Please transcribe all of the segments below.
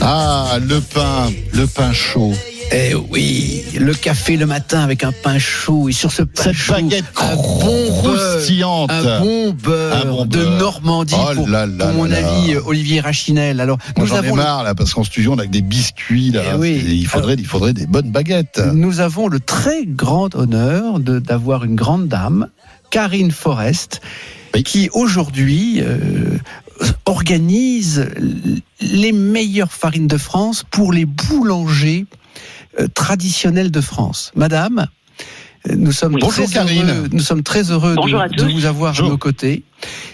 Ah, le pain chaud. Eh oui, le café le matin avec un pain chaud et sur ce pain Cette chaud, baguette un bon croustillante. beurre de Normandie pour mon ami Olivier Rachinel. Alors, moi j'en ai marre là parce qu'en studio on a que des biscuits là. Oui. Il faudrait des bonnes baguettes. Nous avons le très grand honneur d'avoir une grande dame, Karine Forest, qui aujourd'hui organise les meilleures farines de France pour les boulangers traditionnels de France. Madame, nous sommes très heureux de vous avoir à nos côtés.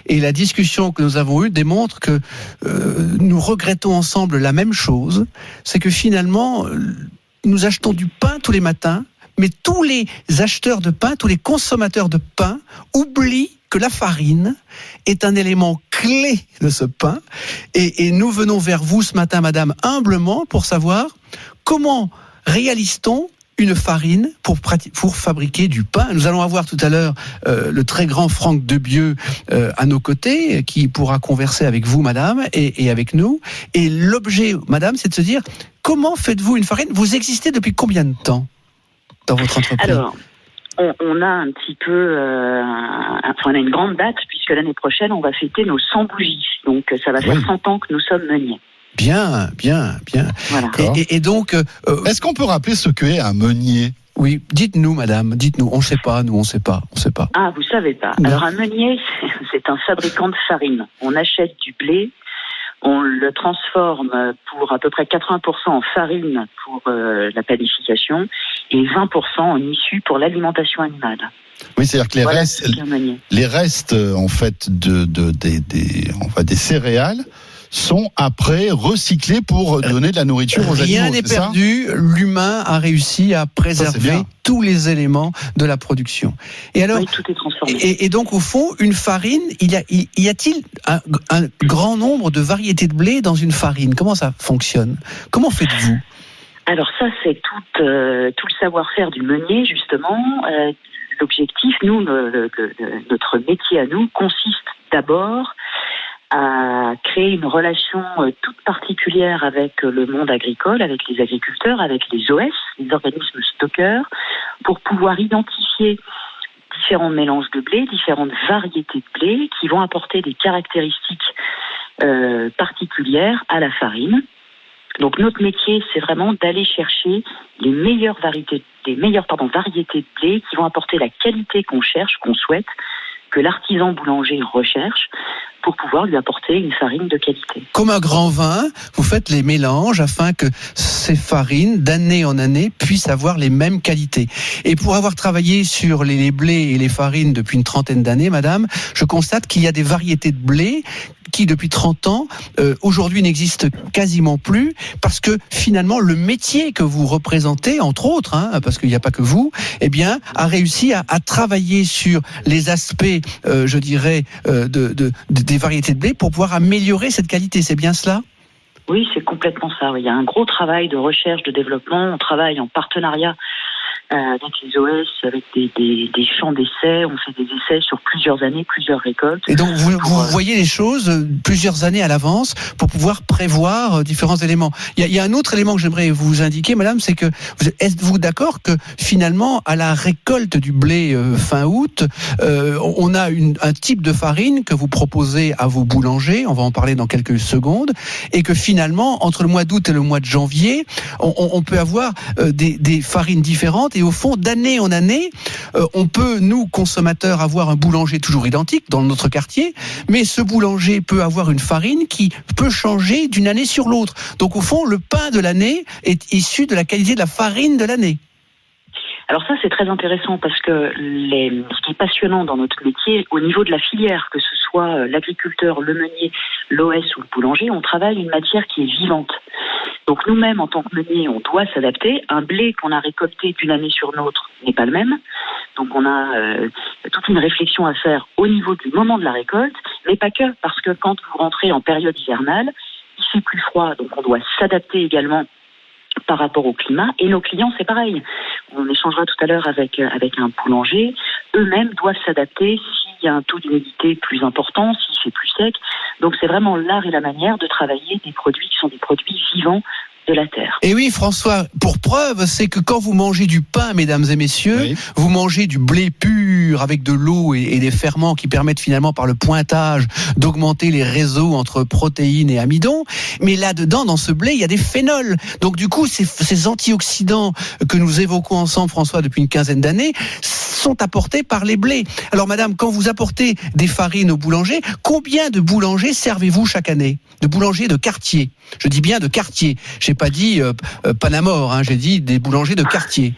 Et la discussion que nous avons eue démontre que nous regrettons ensemble la même chose, c'est que finalement, nous achetons du pain tous les matins, mais tous les acheteurs de pain, tous les consommateurs de pain oublient que la farine est un élément clé de ce pain. Et nous venons vers vous ce matin, madame, humblement, pour savoir comment réalise-t-on une farine pour fabriquer du pain. Nous allons avoir tout à l'heure le très grand Franck Debieux à nos côtés, qui pourra converser avec vous, madame, et avec nous. Et l'objet, madame, c'est de se dire, comment faites-vous une farine ? Vous existez depuis combien de temps dans votre entreprise ? Alors, on a un petit peu... on a une grande date, puisque l'année prochaine, on va fêter nos 100 bougies. Donc, ça va faire 100 ans que nous sommes meuniers. Bien. Voilà. Et donc... est-ce qu'on peut rappeler ce qu'est un meunier ? Oui, dites-nous, madame, dites-nous. On ne sait pas, nous, on ne sait pas. Ah, vous savez pas. Non. Alors, un meunier, c'est un fabricant de farine. On achète du blé, on le transforme pour à peu près 80% en farine pour la panification et 20% en issue pour l'alimentation animale. Oui, c'est-à-dire que les restes en fait des céréales sont après recyclés pour donner de la nourriture aux animaux. Rien n'est perdu. L'humain a réussi à préserver tous les éléments de la production. Et alors, tout est transformé. Et donc, au fond, une farine, y a-t-il un grand nombre de variétés de blé dans une farine ? Comment ça fonctionne ? Comment faites-vous ? Alors ça, c'est tout le savoir-faire du meunier, justement. L'objectif, notre métier à nous, consiste d'abord à créer une relation toute particulière avec le monde agricole, avec les agriculteurs, avec les OS, les organismes stockeurs, pour pouvoir identifier différents mélanges de blé, différentes variétés de blé qui vont apporter des caractéristiques particulières à la farine. Donc notre métier, c'est vraiment d'aller chercher les meilleures variétés de blé qui vont apporter la qualité qu'on cherche, qu'on souhaite, que l'artisan boulanger recherche, pour pouvoir lui apporter une farine de qualité. Comme un grand vin, vous faites les mélanges afin que ces farines, d'année en année, puissent avoir les mêmes qualités. Et pour avoir travaillé sur les blés et les farines depuis une trentaine d'années, madame, je constate qu'il y a des variétés de blé qui, depuis 30 ans, aujourd'hui n'existent quasiment plus, parce que finalement, le métier que vous représentez, entre autres, parce qu'il n'y a pas que vous, a réussi à travailler sur les aspects, je dirais, des variétés de blé pour pouvoir améliorer cette qualité. C'est bien cela ? Oui, c'est complètement ça. Il y a un gros travail de recherche, de développement. On travaille en partenariat avec les OS, avec des champs d'essais. On fait des essais sur plusieurs années, plusieurs récoltes. Et donc, vous voyez les choses plusieurs années à l'avance pour pouvoir prévoir différents éléments. Il y a un autre élément que j'aimerais vous indiquer, madame, c'est que êtes-vous d'accord que finalement, à la récolte du blé fin août, on a un type de farine que vous proposez à vos boulangers, on va en parler dans quelques secondes, et que finalement, entre le mois d'août et le mois de janvier, on peut avoir des farines différentes. Et au fond, d'année en année, on peut, nous, consommateurs, avoir un boulanger toujours identique dans notre quartier, mais ce boulanger peut avoir une farine qui peut changer d'une année sur l'autre. Donc, au fond, le pain de l'année est issu de la qualité de la farine de l'année. Alors ça, c'est très intéressant parce que ce qui est passionnant dans notre métier, au niveau de la filière, que ce soit l'agriculteur, le meunier, l'OS ou le boulanger, on travaille une matière qui est vivante. Donc nous-mêmes, en tant que meunier, on doit s'adapter. Un blé qu'on a récolté d'une année sur l'autre n'est pas le même. Donc on a toute une réflexion à faire au niveau du moment de la récolte, mais pas que, parce que quand vous rentrez en période hivernale, il fait plus froid, donc on doit s'adapter également par rapport au climat. Et nos clients, c'est pareil. On échangera tout à l'heure avec un boulanger. Eux-mêmes doivent s'adapter s'il s'il y a un taux d'humidité plus important, s'il fait plus sec. Donc c'est vraiment l'art et la manière de travailler des produits qui sont des produits vivants de la terre. Et oui, François, pour preuve, c'est que quand vous mangez du pain, mesdames et messieurs, oui, vous mangez du blé pur avec de l'eau et des ferments qui permettent finalement par le pointage d'augmenter les réseaux entre protéines et amidon. Mais là-dedans, dans ce blé, il y a des phénols. Donc du coup, ces antioxydants que nous évoquons ensemble, François, depuis une quinzaine d'années, sont apportés par les blés. Alors madame, quand vous apportez des farines aux boulangers, combien de boulangers servez-vous chaque année ? De boulangers de quartier. Je dis bien de quartier. J'ai pas dit Panamore, j'ai dit des boulangers de quartier.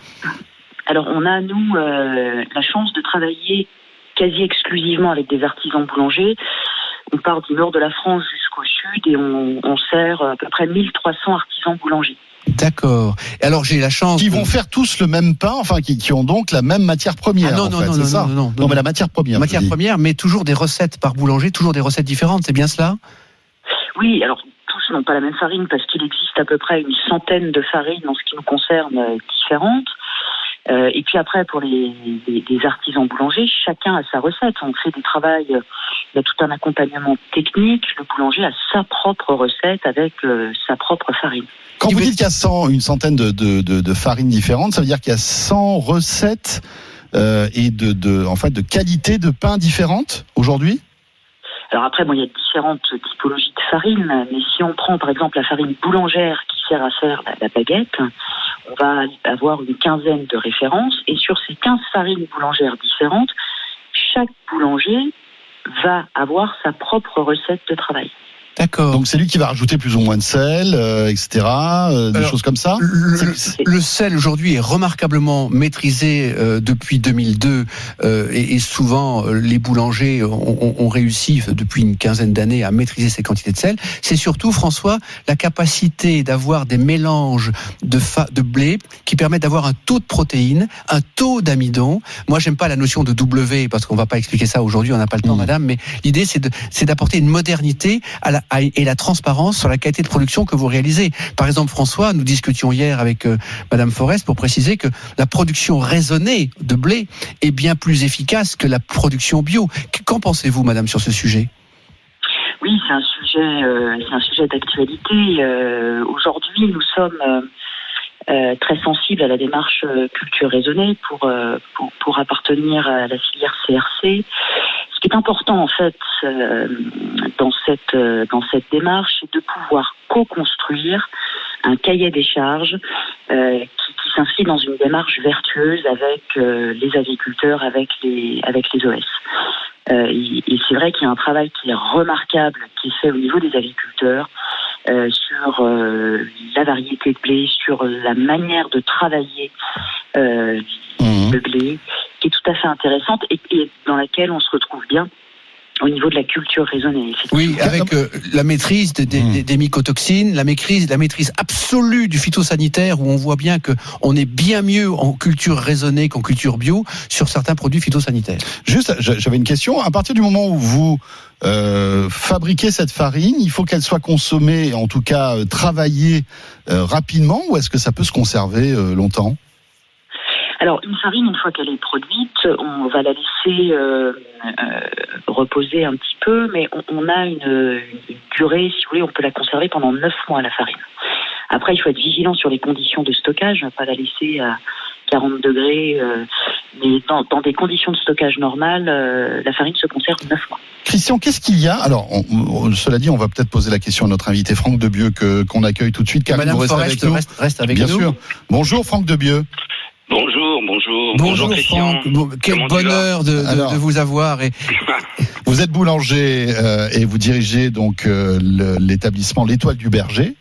Alors on a, nous, la chance de travailler quasi exclusivement avec des artisans boulangers. On part du nord de la France jusqu'au sud et on sert à peu près 1300 artisans boulangers. D'accord. Et alors j'ai la chance. Qui vont faire tous le même pain, enfin qui ont donc la même matière première. Ah non, non, mais la matière première. Matière première, mais toujours des recettes par boulanger, toujours des recettes différentes, c'est bien cela ? Oui, alors tous n'ont pas la même farine parce qu'il existe à peu près une centaine de farines en ce qui nous concerne différentes. Et puis après, pour les artisans boulangers, chacun a sa recette. On fait des travails, il y a tout un accompagnement technique. Le boulanger a sa propre recette avec sa propre farine. Quand vous dites qu'il y a une centaine de farines différentes, ça veut dire qu'il y a 100 recettes et de qualité de pain différentes aujourd'hui ? Alors après, il y a différentes typologies de farine, mais si on prend par exemple la farine boulangère qui sert à faire la baguette, on va avoir une quinzaine de références, et sur ces 15 farines boulangères différentes, chaque boulanger va avoir sa propre recette de travail. D'accord. Donc c'est lui qui va rajouter plus ou moins de sel, etc., des choses comme ça. Le sel aujourd'hui est remarquablement maîtrisé depuis 2002 et souvent les boulangers ont réussi depuis une quinzaine d'années à maîtriser ces quantités de sel. C'est surtout, François, la capacité d'avoir des mélanges de blé qui permettent d'avoir un taux de protéines, un taux d'amidon. Moi, j'aime pas la notion de W parce qu'on va pas expliquer ça aujourd'hui, on n'a pas le temps, madame, mais l'idée c'est d'apporter une modernité et la transparence sur la qualité de production que vous réalisez. Par exemple, François, nous discutions hier avec Madame Forest pour préciser que la production raisonnée de blé est bien plus efficace que la production bio. Qu'en pensez-vous, Madame, sur ce sujet ? Oui, c'est un sujet d'actualité. Aujourd'hui, nous sommes très sensibles à la démarche culture raisonnée pour appartenir à la filière CRC. Ce qui est important en fait dans cette démarche, c'est de pouvoir co-construire un cahier des charges qui s'inscrit dans une démarche vertueuse avec les agriculteurs, avec les OS. Et c'est vrai qu'il y a un travail qui est remarquable qui est fait au niveau des agriculteurs sur la variété de blé, sur la manière de travailler le blé, qui est tout à fait intéressante et dans laquelle on se retrouve bien au niveau de la culture raisonnée. Oui, avec la maîtrise des mycotoxines, la maîtrise absolue du phytosanitaire, où on voit bien qu'on est bien mieux en culture raisonnée qu'en culture bio sur certains produits phytosanitaires. Juste, j'avais une question. À partir du moment où vous fabriquez cette farine, il faut qu'elle soit consommée, en tout cas travaillée rapidement, ou est-ce que ça peut se conserver longtemps ? Alors, une farine, une fois qu'elle est produite, on va la laisser reposer un petit peu, mais on a une durée, si vous voulez, on peut la conserver pendant 9 mois, la farine. Après, il faut être vigilant sur les conditions de stockage, on va pas la laisser à 40 degrés, mais dans des conditions de stockage normales, la farine se conserve 9 mois. Christian, qu'est-ce qu'il y a ? Alors, cela dit, on va peut-être poser la question à notre invité Franck Debieux qu'on accueille tout de suite. Madame Forest reste avec nous. Bien sûr. Bonjour Franck Debieux. Bonjour Christian. Quel bonheur de vous avoir. Vous êtes boulanger et vous dirigez donc l'établissement L'Étoile du Berger,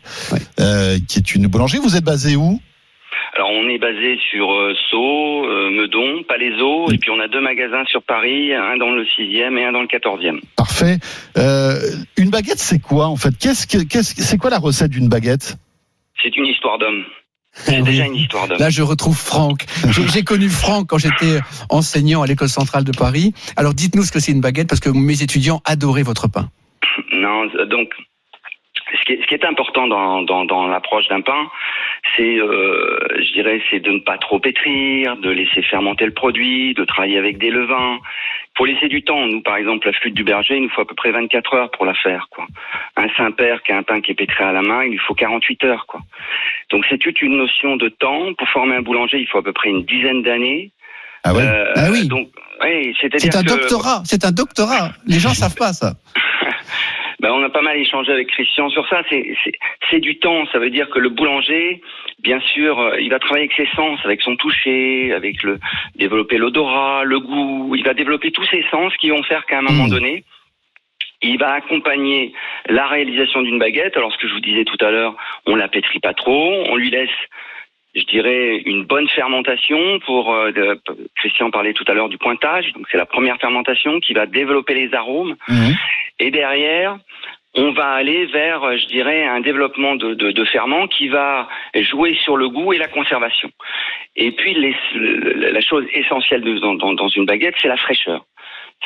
qui est une boulangerie. Vous êtes basé où ? Alors on est basé sur Sceaux, Meudon, Palaiseau, et puis on a 2 magasins sur Paris, un dans le 6e et un dans le 14e. Parfait. Une baguette, c'est quoi en fait ? C'est quoi la recette d'une baguette ? C'est une histoire d'homme. C'est déjà une histoire d'homme. Là, je retrouve Franck. J'ai connu Franck quand j'étais enseignant à l'École centrale de Paris. Alors, dites-nous ce que c'est une baguette, parce que mes étudiants adoraient votre pain. Non, donc, ce qui est important dans l'approche d'un pain, c'est, je dirais, c'est de ne pas trop pétrir, de laisser fermenter le produit, de travailler avec des levains faut laisser du temps. Nous, par exemple, la flûte du berger, il nous faut à peu près 24 heures pour la faire, quoi. Un Saint-Père qui a un pain qui est pétré à la main, il lui faut 48 heures, quoi. Donc c'est toute une notion de temps. Pour former un boulanger, il faut à peu près une dizaine d'années. Ah ouais. Oui. Donc, oui, c'est un doctorat. C'est un doctorat. Les gens savent pas ça. On a pas mal échangé avec Christian sur ça. C'est du temps. Ça veut dire que le boulanger, bien sûr, il va travailler avec ses sens, avec son toucher, avec développer l'odorat, le goût. Il va développer tous ses sens qui vont faire qu'à un moment donné, il va accompagner la réalisation d'une baguette. Alors, ce que je vous disais tout à l'heure, on la pétrit pas trop, on lui laisse, je dirais, une bonne fermentation Christian parlait tout à l'heure du pointage. Donc, c'est la première fermentation qui va développer les arômes. Et derrière, on va aller vers, je dirais, un développement de ferment qui va jouer sur le goût et la conservation. Et puis, la chose essentielle dans une baguette, c'est la fraîcheur.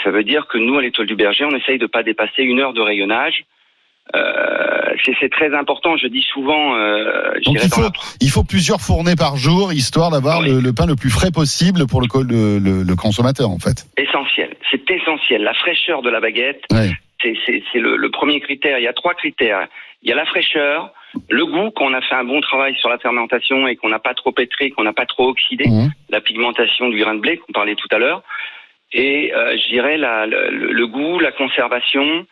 Ça veut dire que nous, à l'Étoile du Berger, on essaye de pas dépasser 1 heure de rayonnage. C'est très important. Je dis souvent. Donc il faut plusieurs fournées par jour, histoire d'avoir le pain le plus frais possible pour le consommateur, en fait. Essentiel. C'est essentiel. La fraîcheur de la baguette. Ouais. C'est le premier critère. Il y a 3 critères. Il y a la fraîcheur, le goût, qu'on a fait un bon travail sur la fermentation et qu'on n'a pas trop pétré, qu'on n'a pas trop oxydé, la pigmentation du grain de blé qu'on parlait tout à l'heure, et je dirais le goût, la conservation.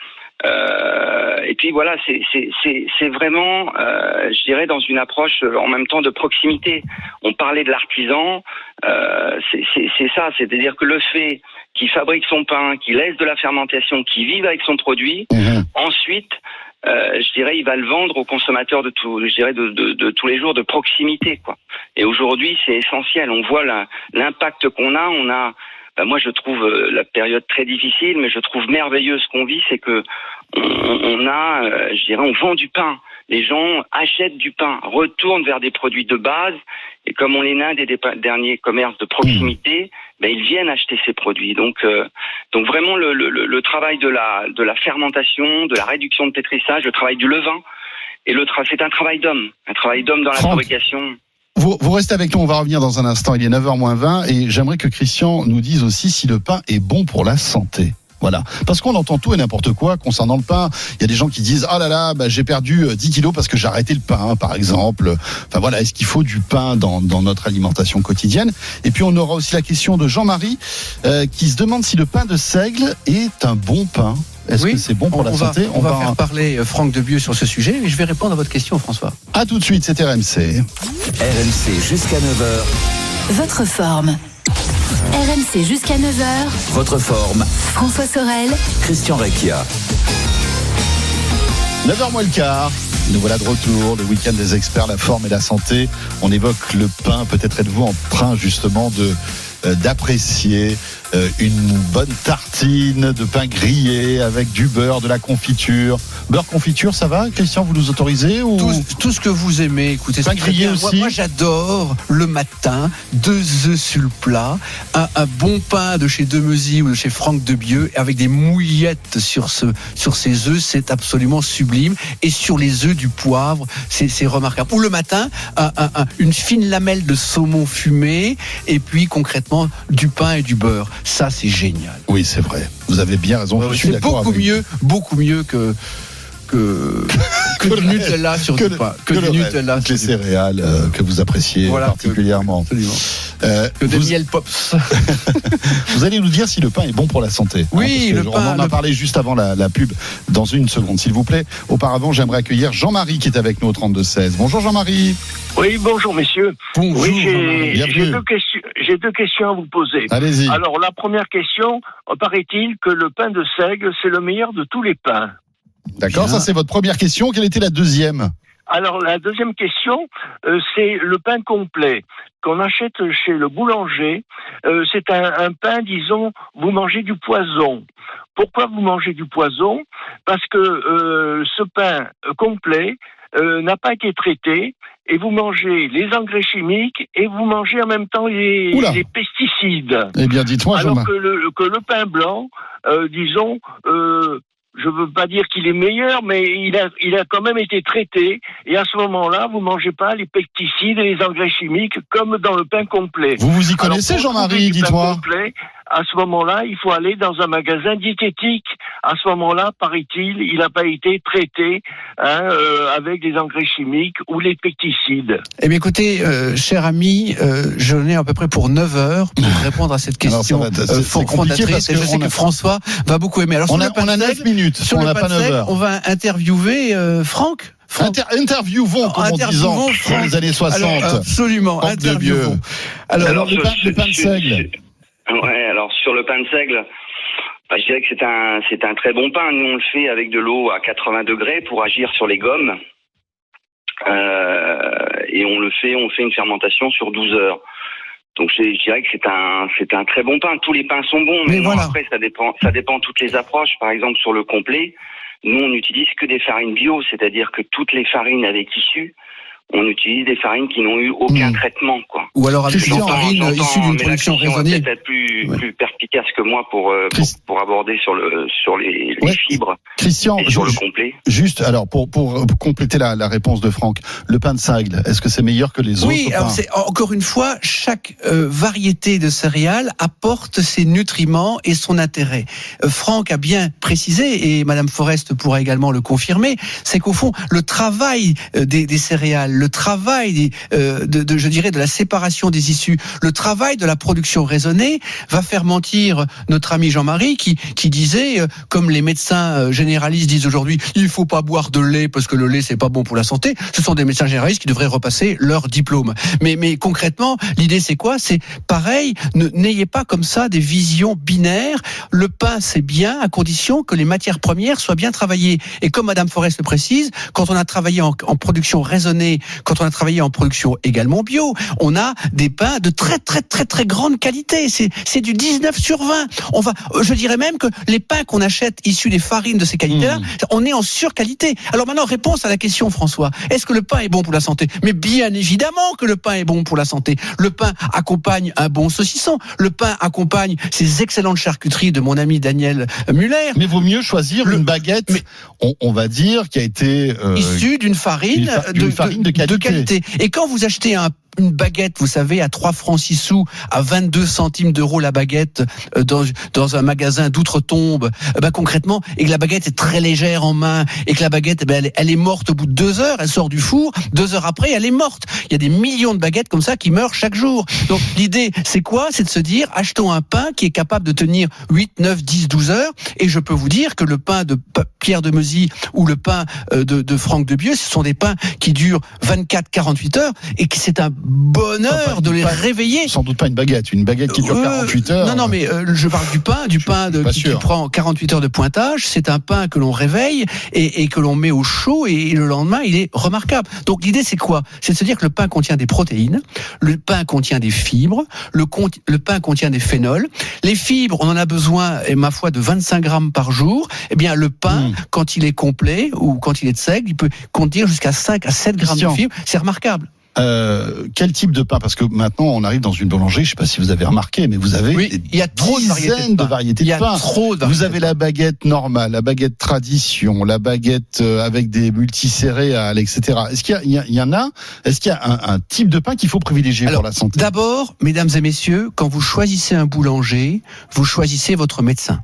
Et puis voilà, c'est vraiment, je dirais, dans une approche en même temps de proximité. On parlait de l'artisan, c'est ça, c'est-à-dire que le fait qu'il fabrique son pain, qu'il laisse de la fermentation, qu'il vive avec son produit, ensuite, je dirais, il va le vendre aux consommateurs de tous les jours, de proximité, quoi. Et aujourd'hui, c'est essentiel. On voit l'impact qu'on a. On a moi, je trouve la période très difficile, mais je trouve merveilleux ce qu'on vit, c'est que on vend du pain. Les gens achètent du pain, retournent vers des produits de base, et comme on est l'un des derniers commerces de proximité, ils viennent acheter ces produits. Donc vraiment le travail de la fermentation, de la réduction de pétrissage, le travail du levain, et c'est un travail d'homme dans la fabrication. Vous restez avec nous, on va revenir dans un instant, il est 9h-20 et j'aimerais que Christian nous dise aussi si le pain est bon pour la santé. Voilà. Parce qu'on entend tout et n'importe quoi concernant le pain. Il y a des gens qui disent « Ah là là, j'ai perdu 10 kilos parce que j'ai arrêté le pain », par exemple. Enfin voilà, est-ce qu'il faut du pain dans notre alimentation quotidienne ? Et puis on aura aussi la question de Jean-Marie qui se demande si le pain de seigle est un bon pain. Est-ce que c'est bon pour la santé ? On va faire parler Franck Debieux sur ce sujet et je vais répondre à votre question, François. À tout de suite, c'est RMC. RMC jusqu'à 9h. Votre forme. RMC jusqu'à 9h. Votre forme. François Sorel. Christian Recchia. 9h moins le quart. Nous voilà de retour, le week-end des experts, la forme et la santé. On évoque le pain. Peut-être êtes-vous en train justement d'apprécier une bonne tartine de pain grillé avec du beurre, de la confiture. Beurre, confiture, ça va, Christian, vous nous autorisez ou... tout ce que vous aimez, écoutez. Pain grillé aussi. Moi, j'adore le matin 2 œufs sur le plat, un bon pain de chez Demeuzy ou de chez Franck Debieux avec des mouillettes sur ces œufs, c'est absolument sublime. Et sur les œufs du poivre, c'est remarquable. Ou le matin, une fine lamelle de saumon fumé et puis concrètement du pain et du beurre. Ça, c'est génial. Oui, c'est vrai. Vous avez bien raison. Je suis d'accord avec vous. Beaucoup mieux que du Nutella sur du pain. Que du Nutella sur les céréales que vous appréciez particulièrement. Que des miel pops. Vous allez nous dire si le pain est bon pour la santé. Oui, le pain. On en a parlé juste avant la pub. Dans une seconde, s'il vous plaît. Auparavant, j'aimerais accueillir Jean-Marie qui est avec nous au 32-16. Bonjour Jean-Marie. Oui, bonjour messieurs. Bonjour. Oui, j'ai 2 questions à vous poser. Allez-y. Alors la première question, paraît-il que le pain de seigle, c'est le meilleur de tous les pains. D'accord, bien. Ça c'est votre première question. Quelle était la deuxième ? Alors la deuxième question, c'est le pain complet qu'on achète chez le boulanger. C'est un pain, disons, vous mangez du poison. Pourquoi vous mangez du poison ? Parce que ce pain complet n'a pas été traité et vous mangez les engrais chimiques et vous mangez en même temps les pesticides. Eh bien, dites-moi, alors que le pain blanc, disons, je veux pas dire qu'il est meilleur, mais il a quand même été traité. Et à ce moment-là, vous mangez pas les pesticides et les engrais chimiques comme dans le pain complet. Vous y connaissez, Jean-Marie, dites-moi. à ce moment-là, il faut aller dans un magasin diététique. À ce moment-là, paraît-il, il n'a pas été traité avec des engrais chimiques ou les pesticides. Eh bien, écoutez, cher ami, je n'ai à peu près pour 9 heures pour répondre à cette question fondatrice. Et je sais que François va beaucoup aimer. Alors, on a 9 minutes. Sur le pain sec, on va interviewer Franck. Interviewons, comme on disait dans les années 60. Alors, absolument, interviewons. Alors, le pain de seigle. Ouais, alors sur le pain de seigle, je dirais que c'est un très bon pain. Nous, on le fait avec de l'eau à 80 degrés pour agir sur les gommes. Et on fait une fermentation sur 12 heures. Donc je dirais que c'est un très bon pain. Tous les pains sont bons, mais voilà. Après ça dépend de toutes les approches. Par exemple, sur le complet, nous on n'utilise que des farines bio, c'est-à-dire que toutes les farines avec issues, on utilise des farines qui n'ont eu aucun traitement, quoi. Ou alors avec des farines issues d'une production raisonnée. Peut-être plus perspicace que moi pour aborder sur les fibres. Christian, et sur le complet. Juste, alors pour compléter la réponse de Franck, le pain de seigle, est-ce que c'est meilleur que les autres pains ? Oui, alors c'est encore une fois, chaque variété de céréales apporte ses nutriments et son intérêt. Franck a bien précisé, et Madame Forest pourra également le confirmer, c'est qu'au fond, le travail des céréales, le travail je dirais de la séparation des issues, le travail de la production raisonnée va faire mentir notre ami Jean-Marie qui disait, comme les médecins généralistes disent aujourd'hui, il faut pas boire de lait parce que le lait c'est pas bon pour la santé. Ce sont des médecins généralistes qui devraient repasser leur diplôme. Mais concrètement, l'idée c'est quoi ? C'est pareil, n'ayez pas comme ça des visions binaires. Le pain c'est bien à condition que les matières premières soient bien travaillées. Et comme Madame Forest le précise, quand on a travaillé en production raisonnée, quand on a travaillé en production également bio, on a des pains de très très très très grande qualité. C'est du 19/20. Je dirais même que les pains qu'on achète issus des farines de ces qualités-là, on est en surqualité. Alors maintenant, réponse à la question, François. Est-ce que le pain est bon pour la santé ? Mais bien évidemment que le pain est bon pour la santé. Le pain accompagne un bon saucisson. Le pain accompagne ces excellentes charcuteries de mon ami Daniel Muller. Mais vaut mieux choisir une baguette, on va dire, qui a été issue d'une farine de qualité. Et quand vous achetez une baguette, vous savez, à 3 francs 6 sous, à 22 centimes d'euros la baguette, dans un magasin d'outre-tombe, concrètement, et que la baguette est très légère en main, et que la baguette, elle est morte au bout de 2 heures, elle sort du four, 2 heures après, elle est morte. Il y a des millions de baguettes comme ça qui meurent chaque jour. Donc, l'idée, c'est quoi ? C'est de se dire, achetons un pain qui est capable de tenir 8, 9, 10, 12 heures, et je peux vous dire que le pain de Pierre de Mezy ou le pain de Franck de Bieux, ce sont des pains qui durent 24, 48 heures, et que c'est un bonheur de les réveiller. Sans doute pas une baguette qui dure 48 heures. Non, mais je parle du pain qui prend 48 heures de pointage. C'est un pain que l'on réveille et que l'on met au chaud, et le lendemain, il est remarquable. Donc l'idée, c'est quoi ? C'est de se dire que le pain contient des protéines, le pain contient des fibres, le pain contient des phénols. Les fibres, on en a besoin, ma foi, de 25 grammes par jour. Eh bien, le pain, quand il est complet ou quand il est de seigle, il peut contenir jusqu'à 5 à 7 grammes de fibres. C'est remarquable. Quel type de pain ? Parce que maintenant, on arrive dans une boulangerie, je ne sais pas si vous avez remarqué, mais vous avez il y a trop de variétés de pain. Vous avez la baguette normale, la baguette tradition, la baguette avec des multicéréales, etc. Est-ce qu'il y en a ? Est-ce qu'il y a un type de pain qu'il faut privilégier pour la santé ? D'abord, mesdames et messieurs, quand vous choisissez un boulanger, vous choisissez votre médecin.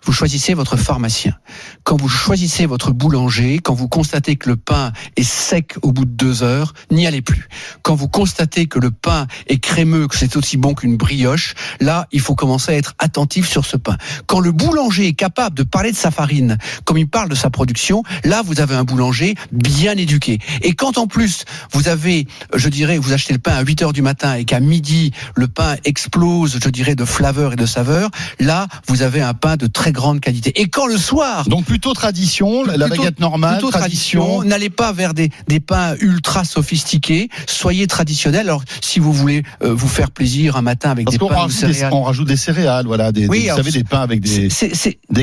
Vous choisissez votre pharmacien. Quand vous choisissez votre boulanger, quand vous constatez que le pain est sec au bout de 2 heures, n'y allez plus. Quand vous constatez que le pain est crémeux, que c'est aussi bon qu'une brioche, là, il faut commencer à être attentif sur ce pain. Quand le boulanger est capable de parler de sa farine, comme il parle de sa production, là, vous avez un boulanger bien éduqué. Et quand en plus, vous avez, vous achetez le pain à 8 heures du matin et qu'à midi, le pain explose, de flaveur et de saveur, là, vous avez un pain de très grande qualité. Et quand le soir... Donc plutôt tradition, la baguette normale, plutôt tradition. N'allez pas vers des pains ultra sophistiqués, soyez traditionnels. Alors, si vous voulez vous faire plaisir un matin avec des pains de céréales... On rajoute des céréales, voilà, des pains avec des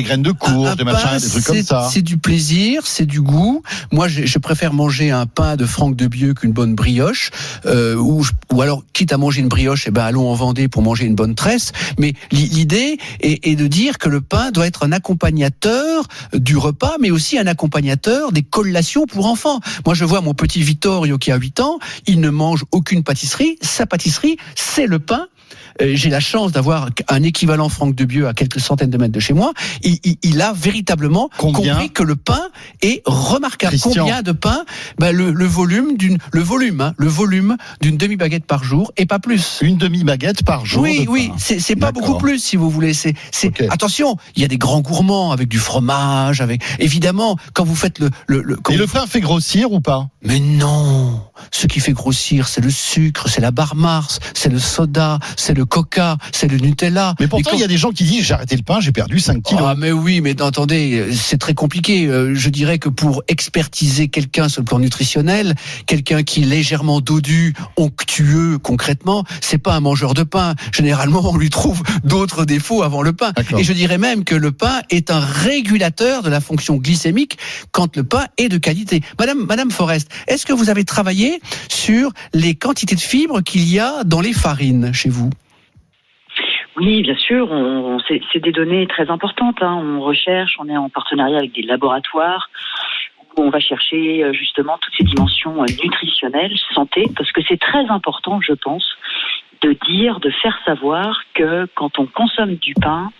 graines de courge, des machins, des trucs comme ça. C'est du plaisir, c'est du goût. Moi, je préfère manger un pain de Franck de Bieux qu'une bonne brioche, ou alors, quitte à manger une brioche, allons en Vendée pour manger une bonne tresse. Mais l'idée est de dire que le pain doit être un accompagnateur du repas, mais aussi un accompagnateur des collations pour enfants. Moi, je vois mon petit Vittorio qui a 8 ans, il ne mange aucune pâtisserie. Sa pâtisserie, c'est le pain. j'ai la chance d'avoir un équivalent Franck Debieux à quelques centaines de mètres de chez moi. Il a véritablement compris que le pain est remarquable. Christian. Combien de pain? Le volume d'une demi-baguette par jour et pas plus. Une demi-baguette par jour. Oui, c'est pas beaucoup plus, si vous voulez. Okay. Attention, il y a des grands gourmands avec du fromage, évidemment, quand vous faites le pain fait grossir ou pas? Mais non, ce qui fait grossir, c'est le sucre, c'est la barre Mars, c'est le soda, c'est le coca, c'est le Nutella. Mais pourtant, il y a des gens qui disent, j'ai arrêté le pain, j'ai perdu 5 kilos. Ah, mais oui, mais attendez, c'est très compliqué. Je dirais que pour expertiser quelqu'un sur le plan nutritionnel, quelqu'un qui est légèrement dodu, onctueux, concrètement, c'est pas un mangeur de pain. Généralement, on lui trouve d'autres défauts avant le pain. D'accord. Et je dirais même que le pain est un régulateur de la fonction glycémique quand le pain est de qualité. Madame Forest, est-ce que vous avez travaillé sur les quantités de fibres qu'il y a dans les farines chez vous? Oui, bien sûr, c'est des données très importantes. On recherche, on est en partenariat avec des laboratoires où on va chercher justement toutes ces dimensions nutritionnelles, santé, parce que c'est très important, je pense, de faire savoir que quand on consomme du pain,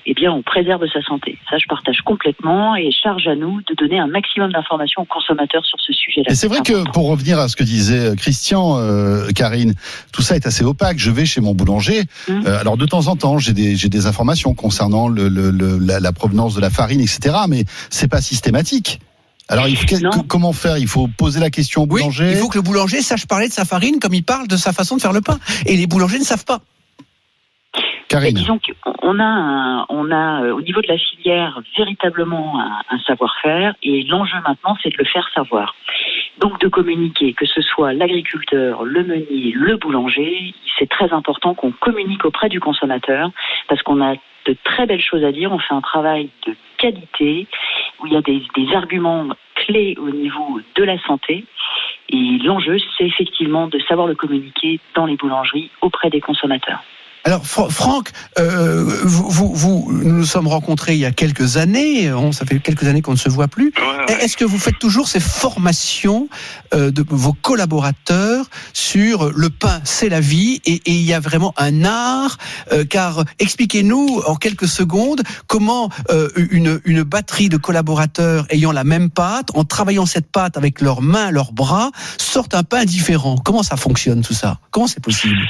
eh bien, on préserve sa santé. Ça, je partage complètement et charge à nous de donner un maximum d'informations aux consommateurs sur ce sujet-là. Et c'est vrai que, pour revenir à ce que disait Christian, Karine, tout ça est assez opaque. Je vais chez mon boulanger. Alors, de temps en temps, j'ai des informations concernant la provenance de la farine, etc. Mais c'est pas systématique. Alors, comment faire? Il faut poser la question au boulanger. Oui, il faut que le boulanger sache parler de sa farine comme il parle de sa façon de faire le pain. Et les boulangers ne savent pas. Karine. Disons qu'on a au niveau de la filière véritablement un savoir-faire, et l'enjeu maintenant, c'est de le faire savoir. Donc de communiquer, que ce soit l'agriculteur, le meunier, le boulanger, c'est très important qu'on communique auprès du consommateur, parce qu'on a de très belles choses à dire. On fait un travail de qualité où il y a des arguments clés au niveau de la santé. Et l'enjeu, c'est effectivement de savoir le communiquer dans les boulangeries auprès des consommateurs. Alors Franck, nous nous sommes rencontrés il y a quelques années, ça fait quelques années qu'on ne se voit plus. Ouais. Est-ce que vous faites toujours ces formations de vos collaborateurs sur le pain, c'est la vie, et il y a vraiment un art, car expliquez-nous en quelques secondes comment une batterie de collaborateurs ayant la même pâte, en travaillant cette pâte avec leurs mains, leurs bras, sortent un pain différent. Comment ça fonctionne tout ça? Comment c'est possible?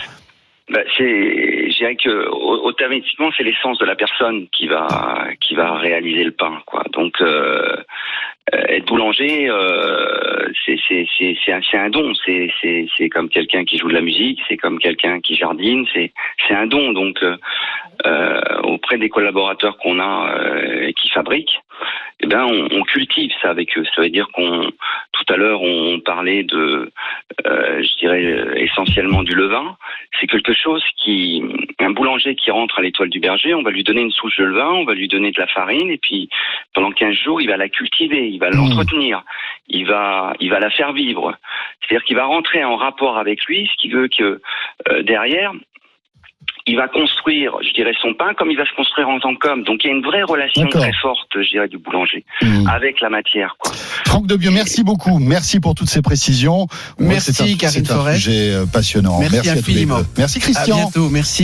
Je dirais que automatiquement c'est l'essence de la personne qui va réaliser le pain, quoi. Donc être boulanger, c'est un don. C'est comme quelqu'un qui joue de la musique, c'est comme quelqu'un qui jardine, c'est un don. Donc auprès des collaborateurs qu'on a et qui fabriquent, eh ben on cultive ça avec eux. Ça veut dire tout à l'heure on parlait de je dirais essentiellement du levain. C'est quelque chose un boulanger qui rentre à l'Étoile du Berger, on va lui donner une souche de levain, on va lui donner de la farine, et puis pendant 15 jours, il va la cultiver, il va l'entretenir, il va la faire vivre. C'est-à-dire qu'il va rentrer en rapport avec lui, ce qui veut que derrière, il va construire, je dirais, son pain comme il va se construire en tant qu'homme. Donc il y a une vraie relation très forte, je dirais, du boulanger avec la matière, quoi. Franck Debieux, merci beaucoup. Merci pour toutes ces précisions. Merci Karine Forest. C'est un sujet passionnant. Merci infiniment. Merci Christian. À bientôt. Merci.